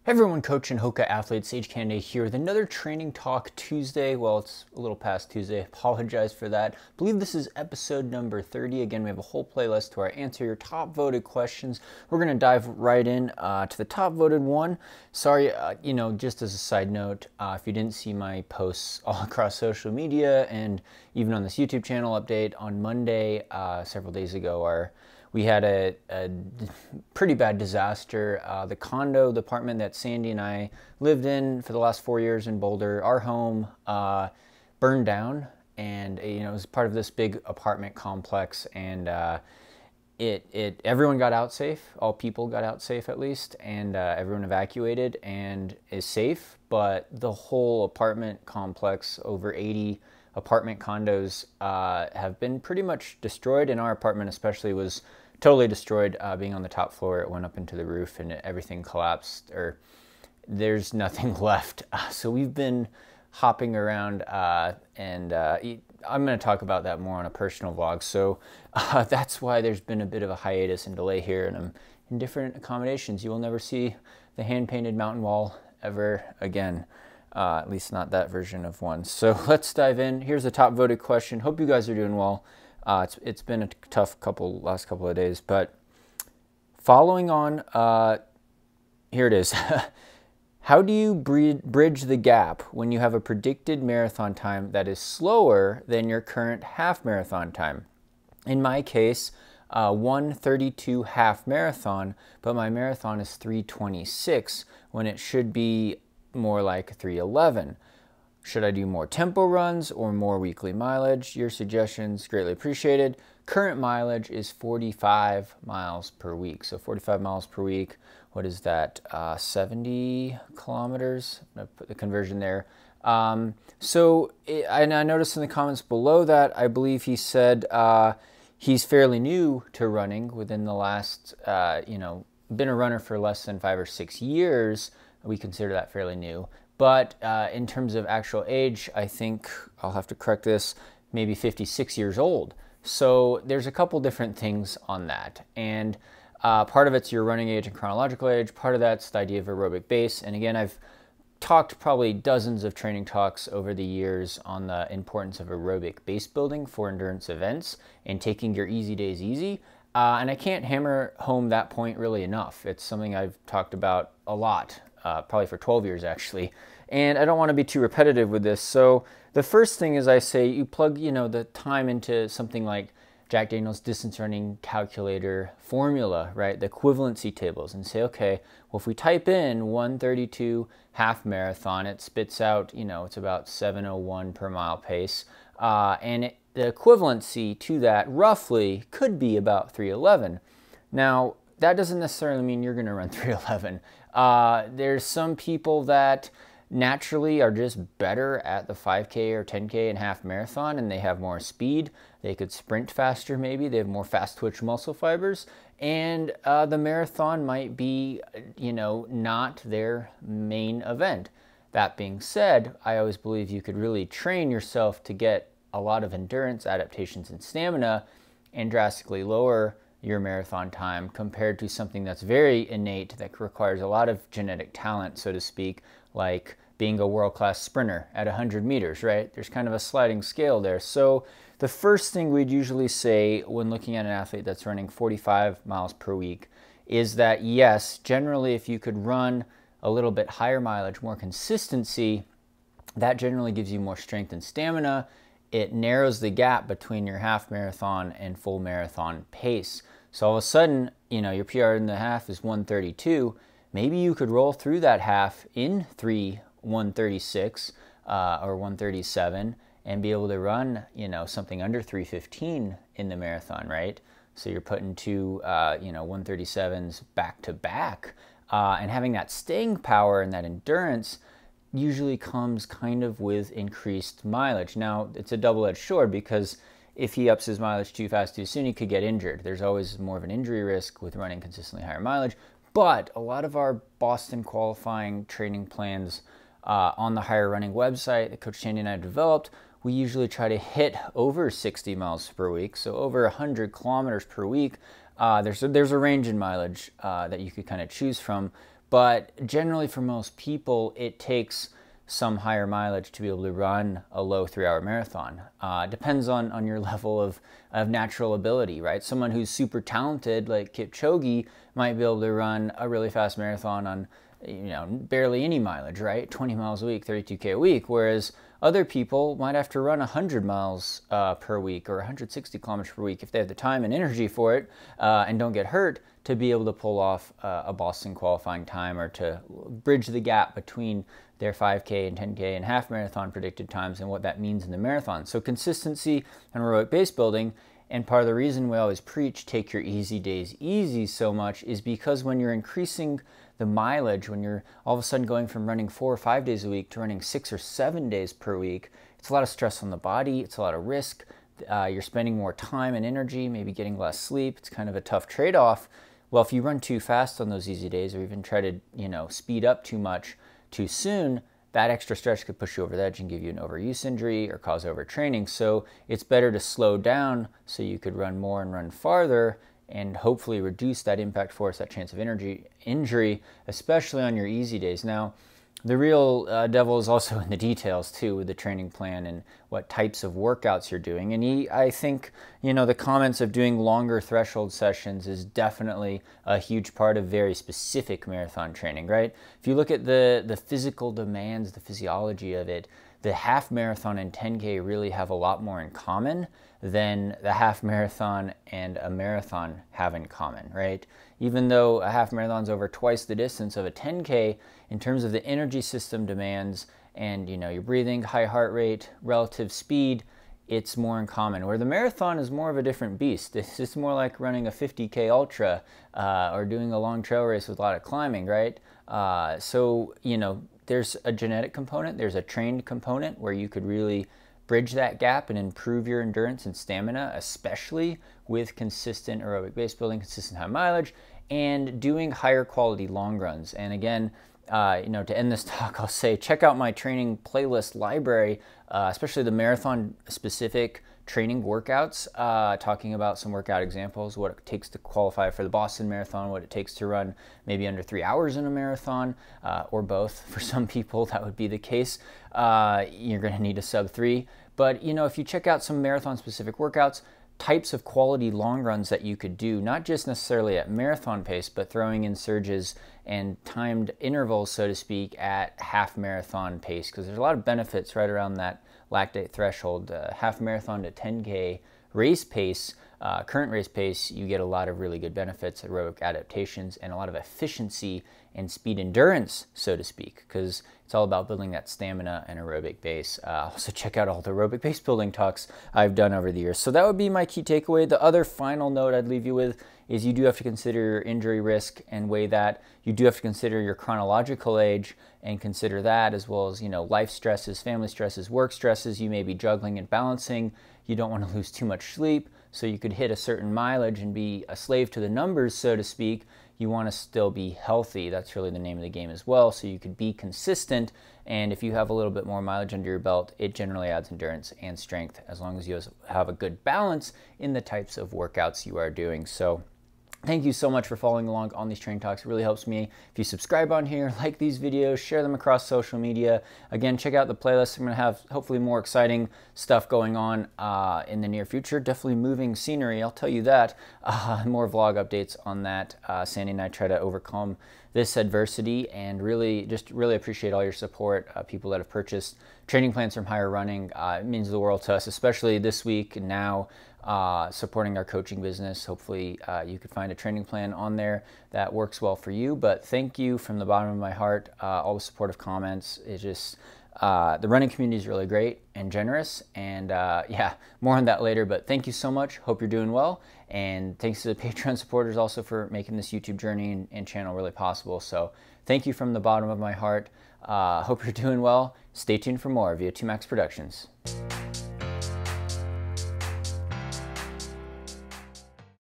Hey everyone, Coach and Hoka athletes, Canaday here with another Training Talk Tuesday. Well, it's a little past Tuesday. Apologize for that. I believe this is episode number 30. Again, we have a whole playlist where I answer your top voted questions. We're going to dive right in to the top voted one. Sorry, just as a side note, if you didn't see my posts all across social media and even on this YouTube channel update on Monday, several days ago, we had a pretty bad disaster. The apartment that Sandy and I lived in for the last 4 years in Boulder, our home burned down, and it was part of this big apartment complex, and everyone got out safe. All people got out safe at least, and everyone evacuated and is safe. But the whole apartment complex, over 80 apartment condos, have been pretty much destroyed, and our apartment especially was totally destroyed. Being on the top floor, it went up into the roof and everything collapsed, or there's nothing left. So we've been hopping around, and I'm going to talk about that more on a personal vlog. So that's why there's been a bit of a hiatus and delay here, and I'm in different accommodations. You will never see the hand-painted mountain wall ever again. At least not that version of one. So let's dive in. Here's the top voted question. Hope you guys are doing well. It's been a tough last couple of days, but following on, here it is. How do you bridge the gap when you have a predicted marathon time that is slower than your current half marathon time? In my case, 1:32 half marathon, but my marathon is 3:26 when it should be more like 3:11. Should I do more tempo runs or more weekly mileage? Your suggestions greatly appreciated. Current mileage is 45 miles per week. So 45 miles per week, what is that? 70 kilometers? I'm going to put the conversion there. And I noticed in the comments below that, I believe he said he's fairly new to running within the last, been a runner for less than 5 or 6 years. We consider that fairly new. But in terms of actual age, I think I'll have to correct this, maybe 56 years old. So there's a couple different things on that. And part of it's your running age and chronological age. Part of that's the idea of aerobic base. And again, I've talked probably dozens of training talks over the years on the importance of aerobic base building for endurance events and taking your easy days easy. And I can't hammer home that point really enough. It's something I've talked about a lot. Probably for 12 years actually, and I don't want to be too repetitive with this. So the first thing is I say you plug the time into something like Jack Daniel's distance running calculator formula, right? The equivalency tables, and say, okay, well, if we type in 1:32 half marathon, it spits out, it's about 7:01 per mile pace, and the equivalency to that roughly could be about 3:11. Now, that doesn't necessarily mean you're going to run 3:11. There's some people that naturally are just better at the 5K or 10K and half marathon, and they have more speed. They could sprint faster maybe. They have more fast twitch muscle fibers. And the marathon might be, not their main event. That being said, I always believe you could really train yourself to get a lot of endurance, adaptations, and stamina, and drastically lower your marathon time compared to something that's very innate, that requires a lot of genetic talent, so to speak, like being a world-class sprinter at 100 meters, right? There's kind of a sliding scale there. So the first thing we'd usually say when looking at an athlete that's running 45 miles per week is that, yes, generally if you could run a little bit higher mileage, more consistency, that generally gives you more strength and stamina. It narrows the gap between your half marathon and full marathon pace. So all of a sudden, your PR in the half is 1:32. Maybe you could roll through that half in 1:36 or 1:37 and be able to run, something under 3:15 in the marathon, right? So you're putting two, 1:37s back to back, and having that staying power and that endurance usually comes kind of with increased mileage. Now, it's a double-edged sword, because if he ups his mileage too fast too soon, he could get injured. There's always more of an injury risk with running consistently higher mileage. But a lot of our Boston qualifying training plans on the Higher Running website that Coach Sandy and I developed, we usually try to hit over 60 miles per week, so over 100 kilometers per week. There's a range in mileage that you could kind of choose from. But generally for most people, it takes some higher mileage to be able to run a low 3-hour marathon. Depends on your level of natural ability, right? Someone who's super talented like Kipchoge might be able to run a really fast marathon on, barely any mileage, right? 20 miles a week, 32K a week, whereas other people might have to run 100 miles per week or 160 kilometers per week if they have the time and energy for it and don't get hurt to be able to pull off a Boston qualifying time or to bridge the gap between their 5K and 10K and half marathon predicted times and what that means in the marathon. So consistency and aerobic base building, and part of the reason we always preach take your easy days easy so much is because when you're increasing the mileage, when you're all of a sudden going from running 4 or 5 days a week to running 6 or 7 days per week, it's a lot of stress on the body, it's a lot of risk, you're spending more time and energy, maybe getting less sleep, it's kind of a tough trade-off. Well, if you run too fast on those easy days or even try to, speed up too much too soon, that extra stretch could push you over the edge and give you an overuse injury or cause overtraining. So it's better to slow down so you could run more and run farther and hopefully reduce that impact force, that chance of injury, especially on your easy days. Now, the real devil is also in the details too, with the training plan and what types of workouts you're doing. And I think, the comments of doing longer threshold sessions is definitely a huge part of very specific marathon training, right? If you look at the physical demands, the physiology of it, the half marathon and 10K really have a lot more in common than the half marathon and a marathon have in common, right? Even though a half marathon is over twice the distance of a 10K, in terms of the energy system demands and your breathing, high heart rate, relative speed, it's more in common. Where the marathon is more of a different beast. It's just more like running a 50K ultra or doing a long trail race with a lot of climbing, right? So there's a genetic component, there's a trained component where you could really bridge that gap and improve your endurance and stamina, especially with consistent aerobic base building, consistent high mileage, and doing higher quality long runs. And again, to end this talk, I'll say check out my training playlist library, especially the marathon specific training workouts, talking about some workout examples, what it takes to qualify for the Boston Marathon, what it takes to run maybe under 3 hours in a marathon, or both. For some people, that would be the case. You're going to need a sub 3. But, if you check out some marathon-specific workouts, types of quality long runs that you could do, not just necessarily at marathon pace, but throwing in surges and timed intervals, so to speak, at half marathon pace, because there's a lot of benefits right around that lactate threshold. Half marathon to 10K race pace, current race pace, you get a lot of really good benefits, aerobic adaptations, and a lot of efficiency and speed endurance, so to speak, because it's all about building that stamina and aerobic base. Also check out all the aerobic base building talks I've done over the years. So that would be my key takeaway. The other final note I'd leave you with is you do have to consider your injury risk and weigh that. You do have to consider your chronological age and consider that, as well as, life stresses, family stresses, work stresses you may be juggling and balancing. You don't want to lose too much sleep, so you could hit a certain mileage and be a slave to the numbers, so to speak. You want to still be healthy. That's really the name of the game as well, so you could be consistent. And if you have a little bit more mileage under your belt, it generally adds endurance and strength, as long as you have a good balance in the types of workouts you are doing. So thank you so much for following along on these training talks. It really helps me. If you subscribe on here, like these videos, share them across social media. Again, check out the playlist. I'm going to have hopefully more exciting stuff going on in the near future. Definitely moving scenery, I'll tell you that. More vlog updates on that. Sandy and I try to overcome this adversity, and really appreciate all your support. People that have purchased training plans from Higher Running. It means the world to us, especially this week and now. Supporting our coaching business. Hopefully you could find a training plan on there that works well for you. But thank you from the bottom of my heart. All the supportive comments. It's just the running community is really great and generous. And yeah, more on that later. But thank you so much. Hope you're doing well. And thanks to the Patreon supporters also for making this YouTube journey and channel really possible. So thank you from the bottom of my heart. Hope you're doing well. Stay tuned for more via 2Max Productions.